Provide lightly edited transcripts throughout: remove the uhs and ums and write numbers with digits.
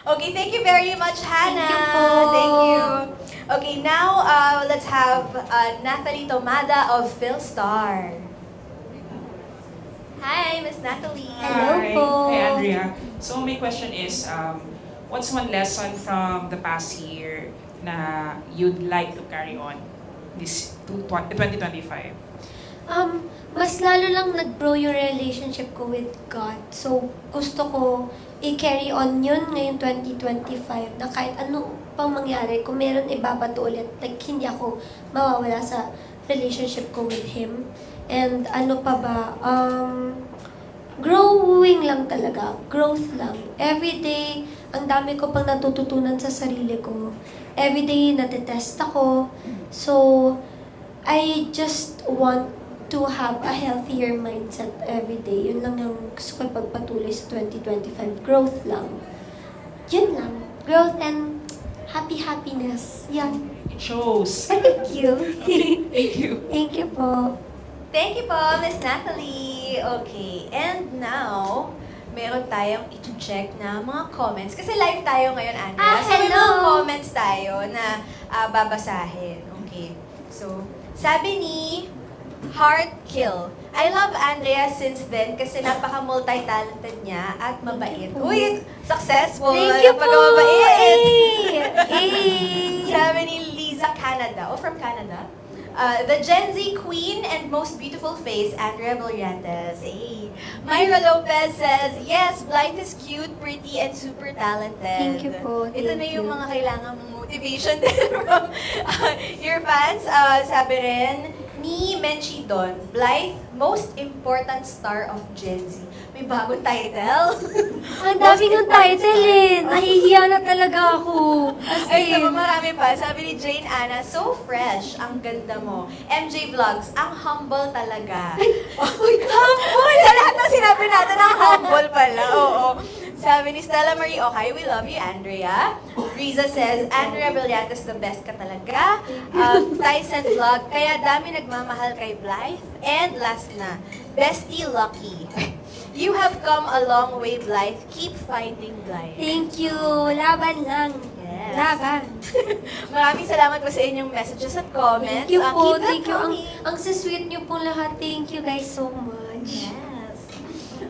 Okay, thank you very much, Hannah. Thank you po. Thank you. Okay, now let's have Natalie Tomada of Philstar. Hi, Miss Natalie. Hello Hi. po. Hi, Andrea. So my question is, what's one lesson from the past year na you'd like to carry on this 2025? Mas lalo lang nag-grow yung relationship ko with God. So, gusto ko i-carry on yun ngayong 2025 na kahit ano pang mangyari, kung meron ibabato ulit, like, hindi ako mawawala sa relationship ko with Him. And ano pa ba, growing lang talaga, growth lang. Every day, ang dami ko pang natututunan sa sarili ko. Every day, natetest ako. So, I just want to have a healthier mindset every day. Yun lang yung gusto ko ipagpatuloy sa 2025. Growth lang. Yun lang. Growth and happiness. Yan. It shows. Thank you. Thank you. Thank you po. Thank you po, Miss Natalie. Okay, and now, meron tayong i-check na mga comments. Kasi live tayo ngayon, Andrea. So, may hello! mga comments tayo na babasahin. Okay. So, sabi ni Heart Kill. I love Andrea since then kasi napaka-multi-talented niya at mabait. Uy, successful! Thank you po! Napaka-mabait! Hey! Sabi ni Liza Canada. Oh, from Canada? The Gen Z queen and most beautiful face, Andrea Brillantes. Hey. Myra Lopez says, yes, Blythe is cute, pretty, and super talented. Thank you po. Ito na Thank yung you. mga kailangan mong motivation din from your fans. Sabi rin ni Menchie Don, Blythe, most important star of Gen Z. May bagong title. Ang dami ng title eh. Nahihiya na talaga ako. As Ay, in. naman marami pa. Sabi ni Jane Anna, so fresh, ang ganda mo. MJ Vlogs, ang humble talaga. Uy, humble! Sa lahat ng sinabi natin, ang humble pala. Oo. Sabi ni Stella Marie Okay, we love you, Andrea. Riza says, Andrea Brillantes, the best ka talaga. Tyson Vlog, kaya dami nagmamahal kay Blythe. And last na, Bestie Lucky. You have come a long way, Blythe. Keep fighting, Blythe. Thank you. Laban lang. Yes. Laban. Maraming salamat po sa inyong messages at comments. Thank you po. Keep that Thank you. coming. Ang sweet niyo po lahat. Thank you guys so much. Yes.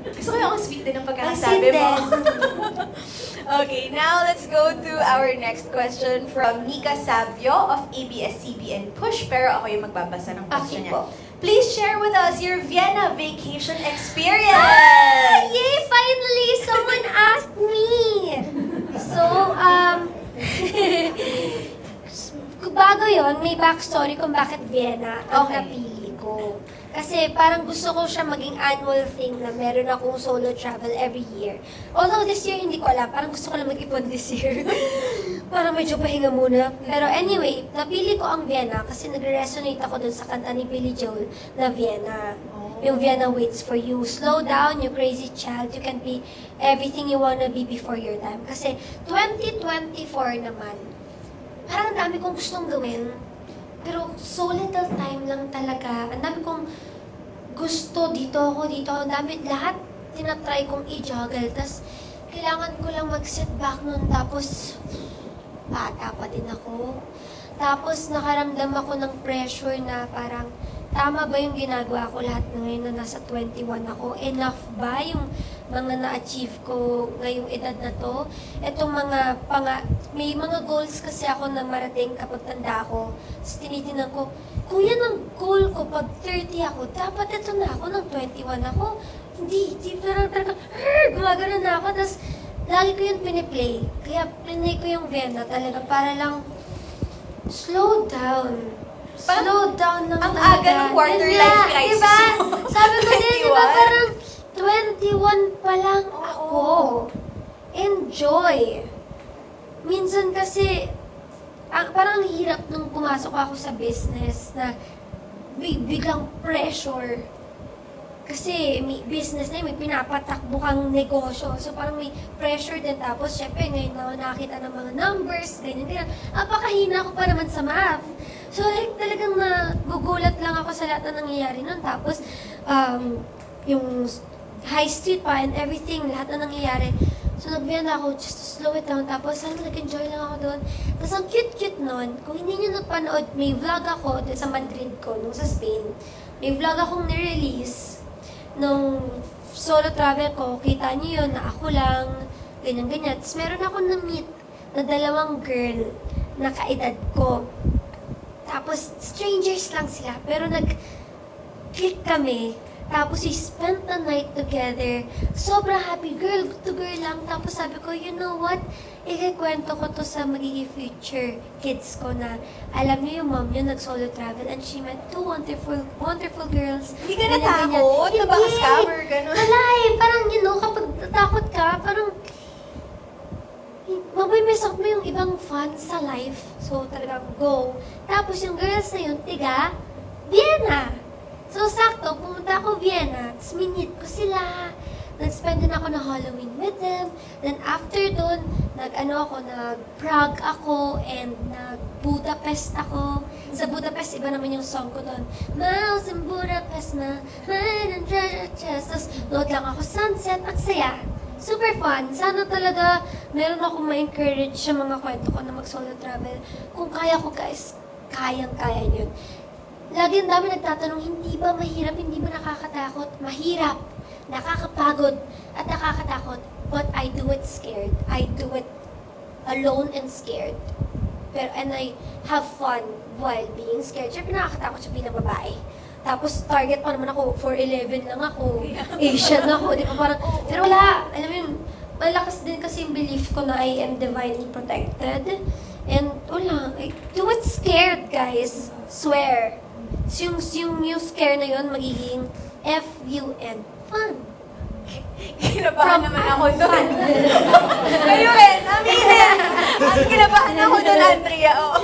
Gusto ko yung ang sweet din ng Ang pagkakasabi sweet mo. din. Okay, now let's go to our next question from Nika Sabio of ABS-CBN Push. Pero ako yung magbabasa ng question Okay niya. po. Please share with us your Vienna vacation experience. Yay! Finally, someone asked me! So, bago yon may backstory kung bakit Vienna ang Okay. napili ko. Kasi parang gusto ko siya maging annual thing na meron akong solo travel every year. Although this year, hindi ko alam. Parang gusto ko lang mag-ipon this year. Parang medyo pahinga muna. Pero anyway, napili ko ang Vienna kasi nagre-resonate ako dun sa kanta ni Billy Joel na Vienna. Yung Vienna waits for you. Slow down, you crazy child. You can be everything you wanna be before your time. Kasi 2024 naman, parang ang dami kong gustong gawin. Pero so little time lang talaga. Ang dami kong gusto dito ako, dito ako. Ang dami, lahat tinatry kong i-juggle. Tapos, kailangan ko lang mag-sit back nun. Tapos, bata pa din ako. Tapos, nakaramdam ako ng pressure na parang, tama ba yung ginagawa ko lahat na ngayon na nasa 21 ako? Enough ba yung mga na-achieve ko ngayong edad na to? Itong may mga goals kasi ako na marating kapag tanda ako. Tapos tinitingnan ko, kung yan ang goal ko pag 30 ako, dapat ito na ako ng 21 ako. Hindi parang gumagano na ako. Tapos lagi ko yun piniplay. Kaya plinay ko yung Vienna talaga para lang slow down. Slow down ng Ang aga ng quarter life crisis diba? mo. Sabi ko din, diba 21? parang 21 pa lang ako. Enjoy. Minsan kasi, parang ang hirap nung pumasok ako sa business na biglang pressure. Kasi may business na yun, may pinapatakbo kang negosyo. So parang may pressure din. Tapos syempre ngayon na nakakita ng mga numbers, ganyan. Apakahina ko pa naman sa math. So like talagang nagugulat lang ako sa lahat na nangyayari nun. Tapos yung high street pa and everything, lahat na nangyayari, So, nag-Vienna ako just to slow it down. Tapos, alam mo, nag-enjoy lang ako doon. Tapos, ang cute-cute nun. Kung hindi nyo napanood, may vlog ako doon sa Madrid ko, nung sa Spain. May vlog akong nirelease nung solo travel ko. Kita nyo yun, na ako lang, ganyan-ganyan. Tapos, meron ako na-meet na dalawang girl na kaedad ko. Tapos, strangers lang sila. Pero nag-click kami. Tapos, we spent the night together. Sobrang happy, girl to girl lang. Tapos sabi ko, you know what? Ikikwento ko to sa magiging future kids ko na alam niyo yung mom niyo nag-solo travel and she met two wonderful girls. Hindi ka Ganyan, natakot? ganyan. Na baka Hindi. scammer, gano'n? Wala eh. Parang, kapag natakot ka, parang mamimiss out mo yung ibang fun sa life. So, talagang go. Tapos yung girls na yun, tiga, Vienna. So, sakto, pumunta ako Vienna, tapos minit ko sila. Nag-spend din ako ng Halloween with them. Then after dun, nag-Prague ako and nag-Budapest ako. Sa Budapest, iba naman yung song ko dun. Mouse in Budapest na, mine and treasure chest. Tapos nood lang ako sunset, ang saya. Super fun. Sana talaga meron akong ma-encourage sa mga kwento ko na mag-solo travel. Kung kaya ko guys, kayang-kaya yun. Lagi ang dami nagtatanong, hindi ba mahirap, hindi ba nakakatakot? Mahirap, nakakapagod, at nakakatakot. But I do it scared. I do it alone and scared. And I have fun while being scared. Siyempre nakakatakot siya bilang babae. Tapos target pa naman ako, 4'11 lang ako, Asian ako, di ba parang, pero wala, alam mo yun, malakas din kasi yung belief ko na I am divinely protected. And wala, I do it scared, guys. Swear. Yung scare na yun, magiging F-U-N. Fun. Kinabahan naman ako doon. Kayo rin, aminin. Ang kinabahan ako doon, Andrea. Oo.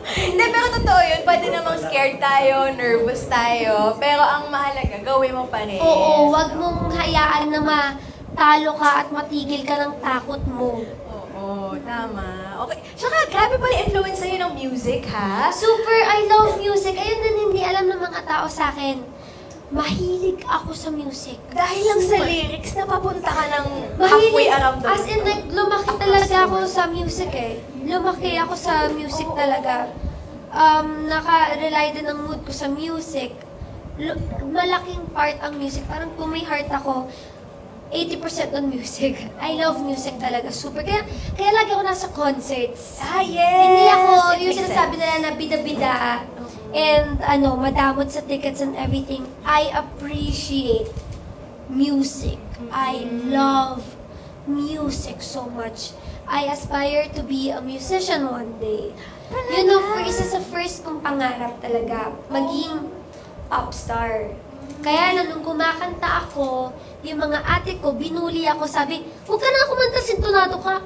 Hindi, pero totoo yun. Pwede namang scared tayo, nervous tayo. Pero ang mahalaga, gawin mo pa rin. Oo, wag mong hayaan na matalo ka at matigil ka ng takot mo. Oo, tama. Okay. Tsaka, grabe pala yung influence sa'yo ng music, ha? Super, I love music. Ayun din, hindi alam ng mga tao sa akin. Mahilig ako sa music. Dahil lang sa lyrics, napapunta ka ng halfway around the As in, like, lumaki talaga ako sa music eh. Lumaki ako sa music talaga. Naka-rely din ang mood ko sa music. Malaking part ang music. Parang kung may heart ako, 80% on music. I love music talaga. Super. Kaya lagi ako nasa concerts. Ah, yes! Hindi ako, It yung makes sinasabi sense. nila na bida-bida and madamot sa tickets and everything. I appreciate music. I love music so much. I aspire to be a musician one day. You know, isa sa first kong pangarap talaga, maging pop star. Kaya nung kumakanta ako, yung mga ate ko, binuli ako, sabi, huwag ka na kumanta, sintonado ka.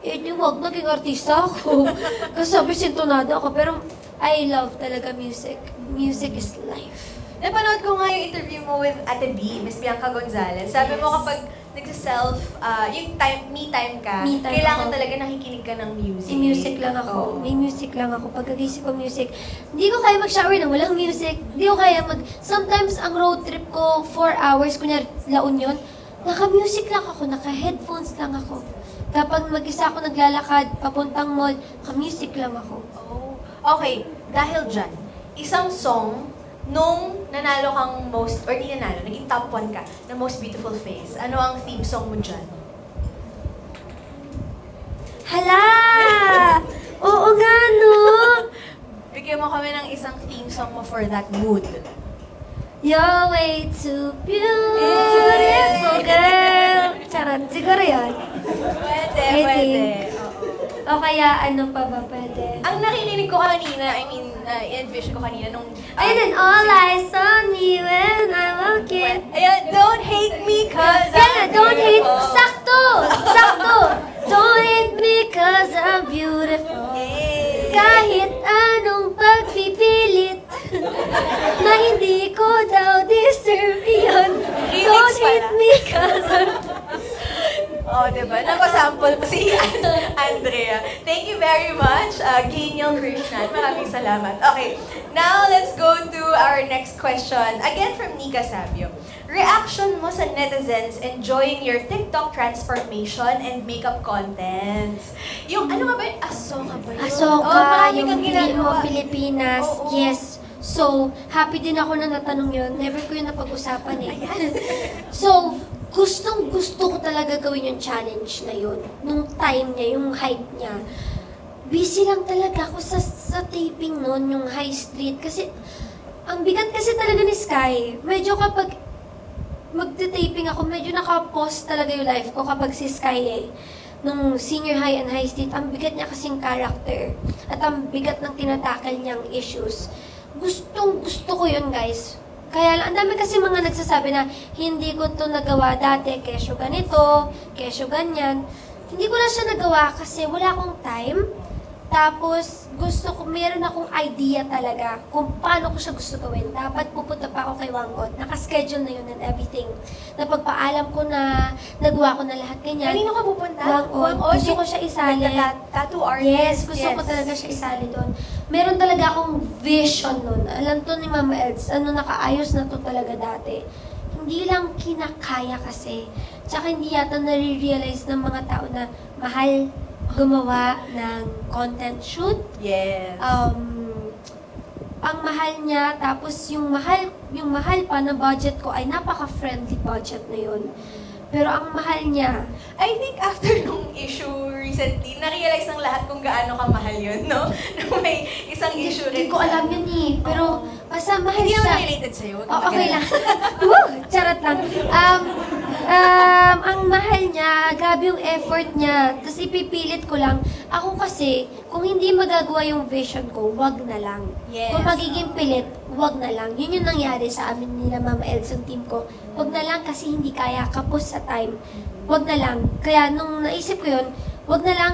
Eh, di wag, naging artista ako. Kasi sabi, sintonado ako. Pero, I love talaga music. Music is life. Napanood ko nga yung interview mo with Ate B, Miss Bianca Gonzalez. Sabi mo Yes. kapag nagsa-self, yung me time ka, Me time kailangan ako. talaga nakikinig ka ng music. May music lang ako. Oo. May music lang ako. Pagkagising ko music. Hindi ko kaya mag-shower na walang music. Hindi ko kaya Sometimes, ang road trip ko, 4 hours, kunyari, La Union, naka-music lang ako, naka-headphones lang ako. Kapag mag-isa ako naglalakad, papuntang mall, naka-music lang ako. Oh. Okay, dahil dyan, isang song nung nanalo kang most, or di nanalo, naging top 1 ka, na Most Beautiful Face. Ano ang theme song mo dyan? Hala! Oo nga, no? Bigyan mo kami ng isang theme song mo for that mood. You're way too beautiful, girl. Charot, siguro yun. Pwede, Pwede. pwede. Oo. O kaya, ano pa ba pwede? Ang nakikinig ko kanina, in-envision ko kanina nung... Ayun din, all eyes on me when I'm walking. Ayan, don't hate me cause Yan, don't hate. beautiful. Sakto! Sakto! Don't hate me cause I'm beautiful. Yay. Kahit anong pagpipilit na hindi ko daw deserve yun. Remix Don't pala. hate me cause I'm... Oh, diba? Nakasample pa si Andrea. Thank you very much, Genial Krishnan. Maraming salamat. Okay, now let's go to our next question. Again from Nika Sabio. reaction mo sa netizens enjoying your TikTok transformation and makeup contents. Yung ano nga ba yun? Asoka ba yun? Asoka, marami yung kang Pili ginagawa. mo Pilipinas. Oo. Yes. So, happy din ako na natanong yun. Never ko yun napag-usapan eh. So, gusto ko talaga gawin yung challenge na yun. Nung time niya, yung hype niya. Busy lang talaga ako sa taping noon, yung High Street. Kasi, ang bigat kasi talaga ni Sky. Medyo kapag magte-taping ako, medyo naka-pause talaga yung life ko kapag si Sky eh. Nung senior high and high street, ang bigat niya kasing character. At ang bigat ng tinatakal niyang issues. Gusto ko yun, guys. Kaya lang, ang dami kasi mga nagsasabi na hindi ko to nagawa dati, kesyo ganito, kesyo ganyan. Hindi ko na siya nagawa kasi wala akong time. Tapos, meron akong idea talaga kung paano ko siya gusto gawin. Dapat pupunta pa ako kay Wangot. Nakaschedule na yun and everything. Napagpaalam ko na, nagawa ko na lahat ganyan. Kanino ka pupunta? Wangot. Gusto ko siya isali. Tattoo artist. Yes, gusto ko talaga siya isali doon. Meron talaga akong vision nun. Alam to ni Mama Eds, nakaayos na to talaga dati. Hindi lang kinakaya kasi. Tsaka hindi yata nare-realize ng mga tao na mahal gumawa ng content shoot. Yes. Ang mahal niya, tapos yung mahal pa na budget ko ay napaka-friendly budget na yun. Pero ang mahal niya, I think after nung issue recently, na-realize ng lahat kung gaano kamahal yun, no? Nung may isang issue rin. hindi ko alam yun eh. Pero basta mahal Hindi siya. naman related sa'yo. huwag Oh, kang okay mag-alala. lang. Woo! Charot lang. Ang mahal niya, grabe yung effort niya. Tapos ipipilit ko lang. Ako kasi, kung hindi magagawa yung vision ko, wag na lang. Yes. Kung magiging pilit, wag na lang. Yun yung nangyari sa amin nila Mama Eds, yung team ko. Wag na lang kasi hindi kaya, kapos sa time. Wag na lang. Kaya nung naisip ko yun, wag na lang,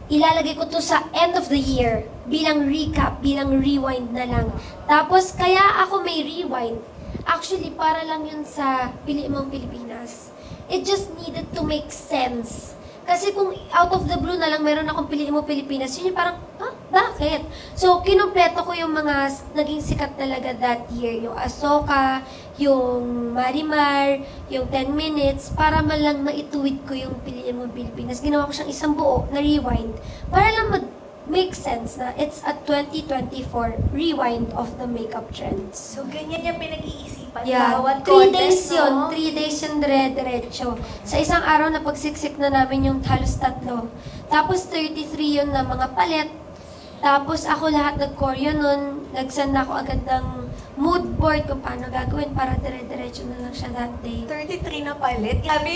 ilalagay ko to sa end of the year bilang recap, bilang rewind na lang. Tapos, kaya ako may rewind. Actually, para lang yun sa Pili Mong Pilipinas. It just needed to make sense. Kasi kung out of the blue na lang meron akong Pili Mo Pilipinas, yun yung parang, bakit? So, kinumpleto ko yung mga naging sikat talaga that year. Yung Asoka, yung Marimar, yung 10 Minutes, para man lang maituwid ko yung Pili Mo Pilipinas. Ginawa ko siyang isang buo na rewind. Para lang make sense na it's a 2024 rewind of the makeup trends. So, ganyan yung pinag-iisipan. Yeah, Bawat 3 content, days yun. no? 3 days yun dire-diretso. Sa isang araw na pagsiksik na namin yung halos 3. Tapos 33 yun na mga palet. Tapos ako lahat nag-choreo nun. Nag-send ako agad ng mood board kung paano gagawin para dire-diretso na lang siya that day. 33 na palit. Grabe.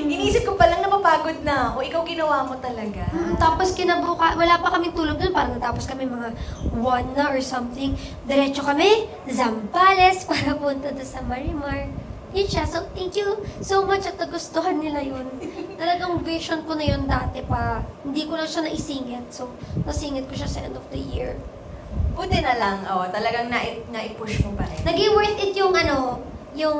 Inisip ko palang napapagod na ako. Ikaw ginawa mo talaga. Tapos kinabuka, wala pa kaming tulog doon, parang natapos kami mga 1 na or something. Diretso kami, Zambales, para punta doon sa Marimar. Yun siya. So, thank you so much at nagustuhan nila yun. Talagang vision ko na yun dati pa. Hindi ko lang siya naisingit. So, nasingit ko siya sa end of the year. Buti na lang. Talagang na-push mo pa rin. Naging worth it yung yung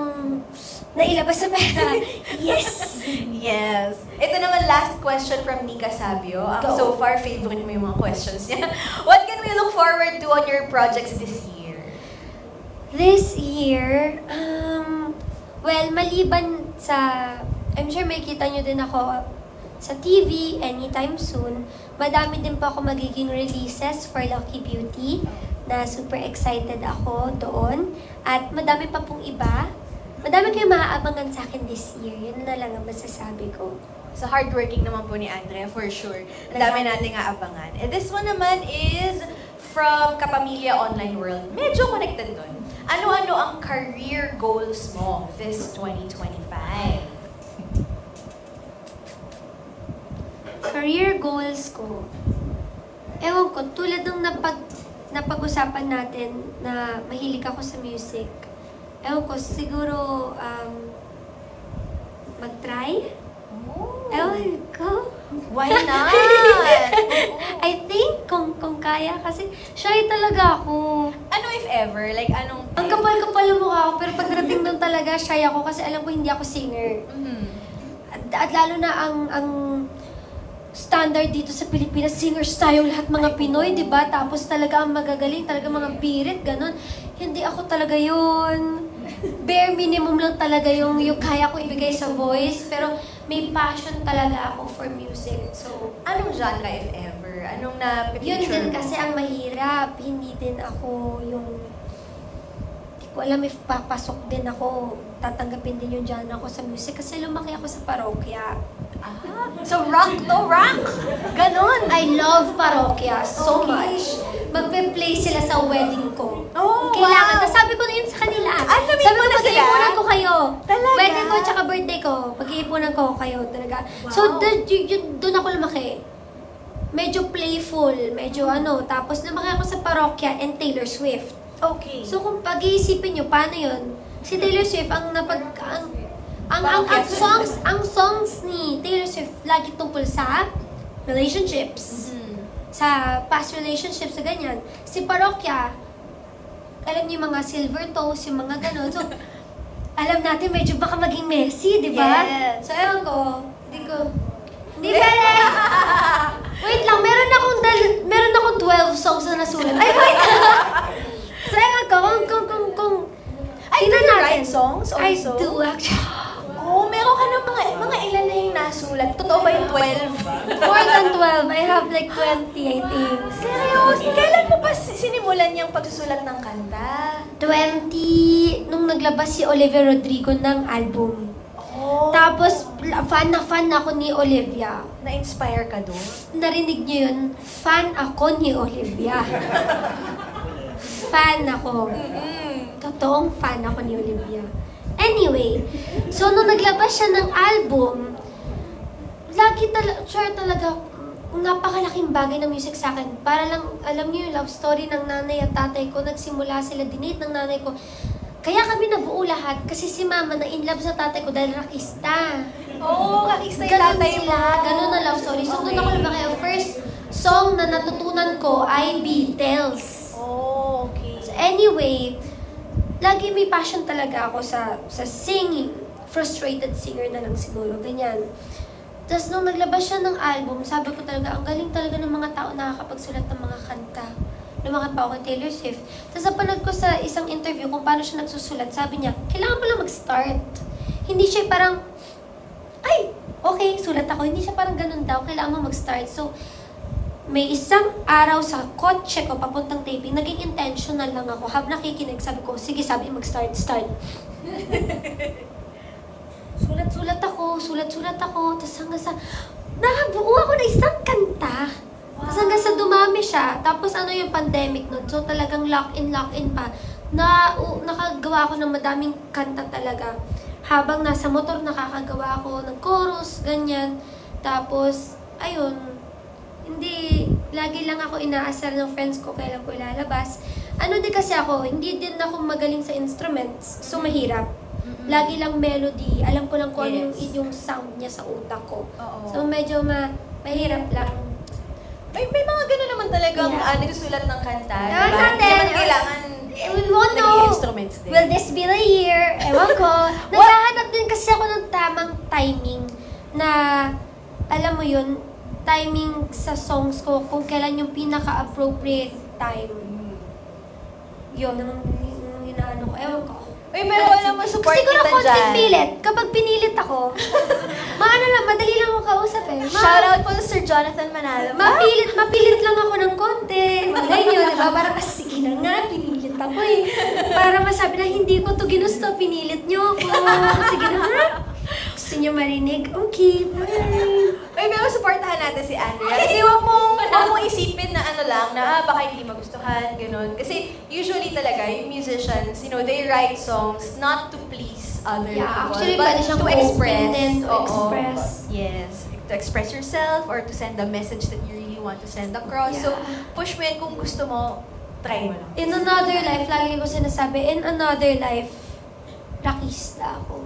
nailabas sa pera. Yes! Yes. Ito naman last question from Nika Sabio. Go. So far, favorite mo yung mga questions niya. What can we look forward to on your projects this year? This year, well, maliban sa, I'm sure makikita nyo din ako sa TV anytime soon, madami din pa ako magiging releases for Lucky Beauty na super excited ako doon. At madami pa pong iba. Madami kayong maaabangan sa akin this year. Yun na lang ang masasabi ko. So hardworking naman po ni Andrea, for sure. Ang dami nating aabangan. And this one naman is from Kapamilya Online World. Medyo connected doon. Ano-ano ang career goals mo this 2025? Career goals ko. Ewan ko, tulad ng napag-usapan natin na mahilig ako sa music. Ewan ko, siguro mag-try? Ewan ko. Why not? I think kung kaya kasi shy talaga ako. Ano if ever? Like, anong... Ang kapal-kapal ng mukha ko, pero pagdating doon talaga shy ako kasi alam ko hindi ako singer. Mhm. At lalo na ang standard dito sa Pilipinas, singers tayo lahat mga Pinoy, di ba? Tapos talaga ang magagaling, talaga mga birit, ganun. Hindi ako talaga yun. bare minimum lang talaga yung kaya ko ibigay sa voice. Pero may passion talaga ako for music. So, Anong genre, if ever? Anong yun din mo? kasi ang mahirap. Hindi din ako yung... Hindi ko alam if papasok din ako, tatanggapin din yung genre ko sa music. Kasi lumaki ako sa parokya. So, rock to rock? Ganon. I love parokya so Okay. much. Magpe-play sila sa wedding ko. Oh, Kailangan. wow. Tapos sabi ko na yun sa kanila. Sabi Sabi mo ko, na sila? pag-iipunan ko kayo. Talaga? Wedding ko tsaka birthday ko. Pag-iipunan ko kayo talaga. Wow. So, doon ako lumaki. Medyo playful, medyo ano. Tapos lumaki ako sa parokya and Taylor Swift. Okay. So, kung pag-iisipin nyo, paano yun? Si Taylor Swift, ang songs ni Taylor Swift lagi tungkol sa relationships. Sa past relationships, sa ganyan. Si Parokya, alam niyo yung mga silver toes, yung mga gano'n. So, alam natin medyo baka maging messy, di ba? Yes. So, ewan ko, hindi pwede. Wait lang, meron akong 12 songs na nasulat. Ay, wait! So, ewan ko, kung Ay, do tingnan you natin. write songs I also? do, actually. Oh, meron ka ng mga ilan na yung nasulat. Totoo ba yung 12? More than 12. I have like 20, I think. Seryoso? Kailan mo pa sinimulan yung pagsusulat ng kanta? 20, nung naglabas si Olivia Rodrigo ng album. Oh. Tapos, fan ako ni Olivia. Na-inspire ka doon? Narinig niyo yun? Fan ako ni Olivia. Fan ako. Totoong fan ako ni Olivia. Anyway, so nung naglabas siya ng album, talaga, napakalaking bagay ng music sa akin. Para lang, alam niyo yung love story ng nanay at tatay ko, nagsimula sila, dinate ng nanay ko. Kaya kami nabuo lahat kasi si mama na in love sa tatay ko dahil rakista. Oo, kakista yung Ganun tatay mo. sila, ganun na love story. So doon ako Okay. lumaki. Ang first song na natutunan ko ay Beatles. Oh, okay. So anyway, lagi may passion talaga ako sa singing. Frustrated singer na lang siguro, ganyan. Tapos nung naglabas siya ng album, sabi ko talaga, ang galing talaga ng mga tao nakakapagsulat ng mga kanta. Lumakad pa ako kay Taylor Swift. Tapos napanood ko sa isang interview kung paano siya nagsusulat, sabi niya, kailangan mo lang mag-start. Hindi siya parang, ay, okay, sulat ako. Hindi siya parang ganun daw, kailangan mo mag-start. So, may isang araw sa kotse ko, papuntang taping, naging intentional lang ako. Habang nakikinig, sabi ko, sige, sabi mag-start. Sulat ako. Tapos hanggang sa, nakabuo ako na isang kanta. Tapos hanggang sa dumami siya. Tapos ano yung pandemic nun. So talagang lock in pa. Nakagawa ako ng madaming kanta talaga. Habang nasa motor, nakakagawa ako ng chorus, ganyan. Tapos, ayun, hindi, lagi lang ako inaasar ng friends ko kailan ko ilalabas. Ano din kasi ako, hindi din ako magaling sa instruments, so mahirap. Lagi lang melody, alam ko lang kung ano yung sound niya sa utak ko. Oo. So medyo mahirap lang. May mga gano'n naman talagang Yeah. nagsusulat ng kanta. Ewan diba? natin. Hindi naman kailangan We won't know. naging instruments din. Will this be the year? Ewan ko. Naghahanap din kasi ako ng tamang timing na, alam mo yun, timing sa songs ko kung kailan yung pinaka-appropriate time. Yun, ang inaano ko. Ewan ko. Uy, pero alam mo, support Siguro kita konting dyan. pilit. Kapag pinilit ako, madali lang ako kausap eh. Shoutout po sa Sir Jonathan Manalo. Mapilit lang ako ng konti. Ganyan, diba? Para kasi sige na nga, pinilit ako eh. Para masabi na hindi ko to ginusto, pinilit nyo ako. Sige na nga. Gusto nyo marinig? Okay, fine. Uy, pero supportahan natin si Andrea. Kasi huwag mong isipin na ano lang, na baka hindi magustuhan, gano'n. Kasi usually talaga, yung musicians, they write songs not to please other Yeah, people, actually, but pwede siyang to open express. din, to Oo. express. Yes. To express yourself or to send a message that you really want to send across. So, Yeah. push mo yan kung gusto mo, try mo lang. In another life, lagi ko sinasabi, in another life, rakista ako.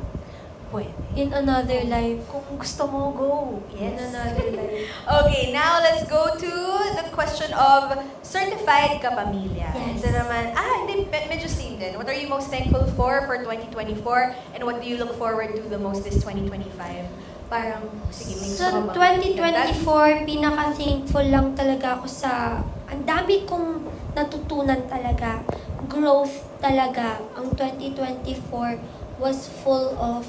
Pwede. In another life. Kung gusto mo, go. In Yes. another life. Okay, now let's go to the question of certified kapamilya. Yes. Ito naman, hindi, medyo same din. What are you most thankful for 2024? And what do you look forward to the most this 2025? Parang, sige, may gusto So, ka bang 2024, pinaka-thankful lang talaga ako sa, ang dami kong natutunan talaga growth talaga. Ang 2024 was full of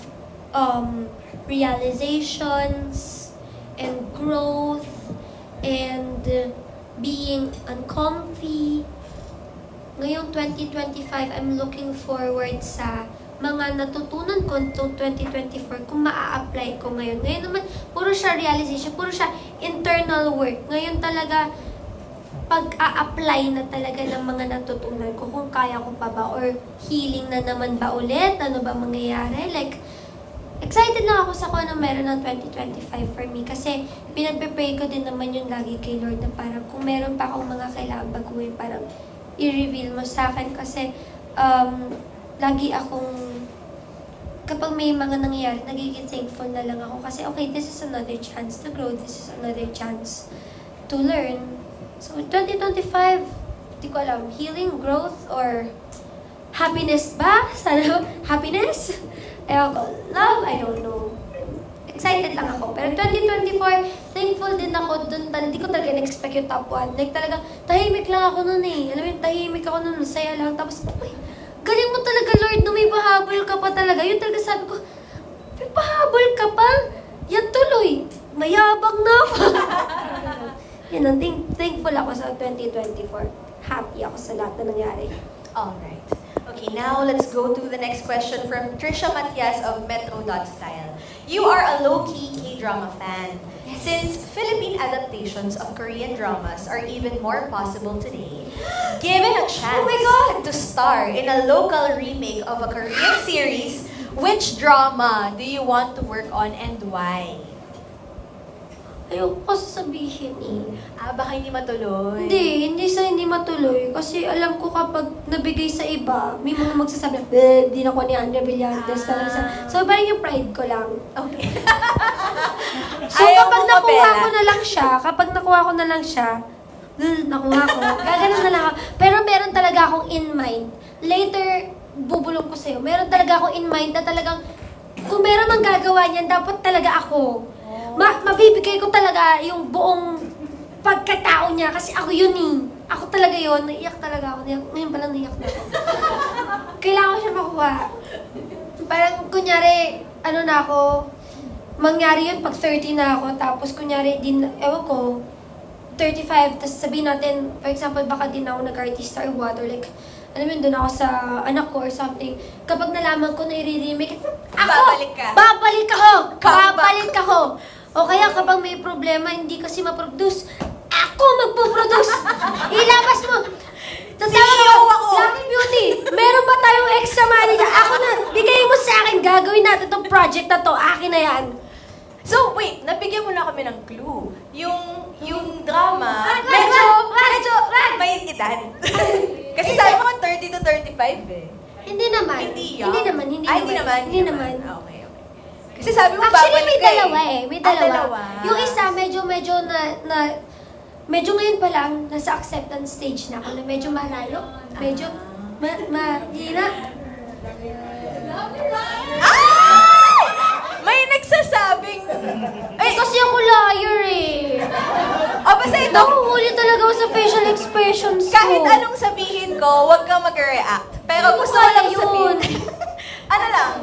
realizations and growth and being uncomfy. Ngayong 2025, I'm looking forward sa mga natutunan ko to 2024 kung maa-apply ko ngayon. Ngayon naman, puro siya realization, puro siya internal work. Ngayon talaga, pag-a-apply na talaga ng mga natutunan ko kung kaya ko pa ba or healing na naman ba ulit, ano ba mangyayari. Like, excited lang ako sa kung ano meron ng 2025 for me kasi pinagpe-pray ko din naman yung lagi kay Lord na parang kung meron pa akong mga kailangan baguhin, parang i-reveal mo sa akin kasi lagi akong kapag may mga nangyayari, nagiging thankful na lang ako kasi okay, this is another chance to grow, this is another chance to learn. So, 2025, di ko alam, healing, growth, or happiness ba? Sana, happiness? Ewan ko, love, I don't know. Excited lang ako. Pero 2024, thankful din ako dun. Hindi ko talaga na-expect yung top 1. Like talaga, tahimik lang ako nun eh. Alam mo yun, tahimik ako nun, masaya lang. Tapos, uy, galing mo talaga, Lord, no, may pahabol ka pa talaga. Yun talaga sabi ko, may pahabol ka pa? Yan tuloy. Mayabang na ako. Yan ang thankful ako sa 2024. Happy ako sa lahat na nangyari. Alright. Okay, now let's go to the next question from Trisha Matias of Metro.style. You are a low-key K-drama fan. Since Philippine adaptations of Korean dramas are even more possible today, given a chance to star in a local remake of a Korean series, which drama do you want to work on and why? Ayoko kasi sabihin eh. Baka hindi matuloy. Hindi matuloy. Kasi alam ko kapag nabigay sa iba, may mga magsasabi, di na ko ni Andrea Villantes. So, parang yung pride ko lang. Okay. So, kapag nakuha ko na lang siya, nakuha ko, gaganon na lang ako. Pero meron talaga akong in mind. Later, bubulong ko sa'yo. Meron talaga akong in mind na talagang, kung meron mang gagawa niyan, dapat talaga ako. Mabibigay ko talaga yung buong pagkatao niya kasi ako yun eh. Ako talaga yun. Naiyak talaga ako. Ngayon palang naiyak na ako. Kailangan ko siya makuha. Parang kunyari, ano na ako, mangyari yun pag 30 na ako, tapos kunyari, ewan ko, 35, tapos sabihin natin, for example, baka din ako nag-artista or what, or like, alam mo yun, doon ako sa anak ko or something. Kapag nalaman ko na i-remake, Babalik ka. Babalik ako! O kaya kapag may problema, hindi kasi ma-produce, ako magpo-produce! Ilabas mo! CEO ako! Lucky Beauty, meron ba tayong extra money na? Ako na, bigay mo sa akin, gagawin natin tong project na to, akin na yan. So, wait, nabigyan mo na kami ng clue. Yung drama, Wag! medyo may edad. Kasi sabi mo 30 to 35 eh. Hindi naman. Hindi Hindi naman. Hindi naman. Okay. Kasi sabi mo Actually, babalik may ka dalawa eh. May dalawa. dalawa. Yung isa, medyo ngayon pa lang, nasa acceptance stage na ako na medyo malayo. Medyo, mahina. May nagsasabing... Kasi ako liar eh. Basta ito, Nakuhuli talaga ako sa facial expressions ko. kahit anong sabihin ko, huwag kang mag-react. Pero Hindi gusto ko ko lang kaya sabihin... yun. ano lang,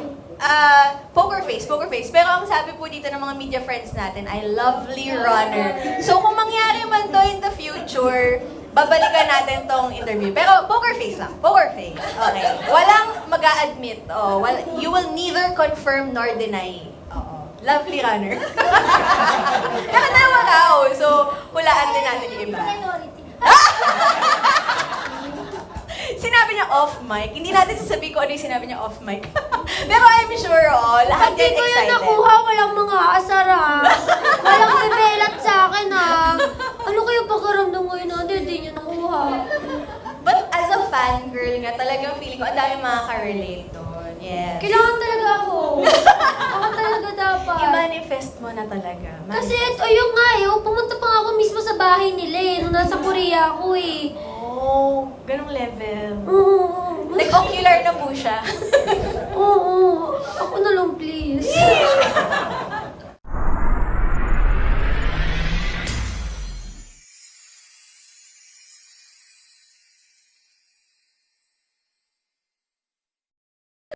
poker face. Pero ang sabi po dito ng mga media friends natin ay lovely runner. So kung mangyari man to in the future, babalikan natin tong interview. Pero poker face lang. Poker face. Okay. Walang mag-a-admit. You will neither confirm nor deny. Oo. Lovely runner. Nakatawa ka. So, hulaan din natin yung iba. Minority. Sinabi niya off mic. Hindi natin sasabihin ko ano yung sinabi niya off mic. Pero I'm sure, lahat Hindi yan ko yun excited. nakuha. Walang mga asar ah. Walang bebelat sa akin ah. Ano kayo pakiramdam ngayon na hindi niya nakuha? But as a fangirl nga, talagang feeling ko, ang dami makaka-relate doon. Yes. Kailangan talaga ako. Ako talaga dapat. I-manifest mo na talaga. Kasi ayun nga pumunta pa nga ako mismo sa bahay nila eh. Nung nasa Korea ako eh. Oh, ganong level. Oo. Like, ocular na po siya. Oo. Ako na lang please.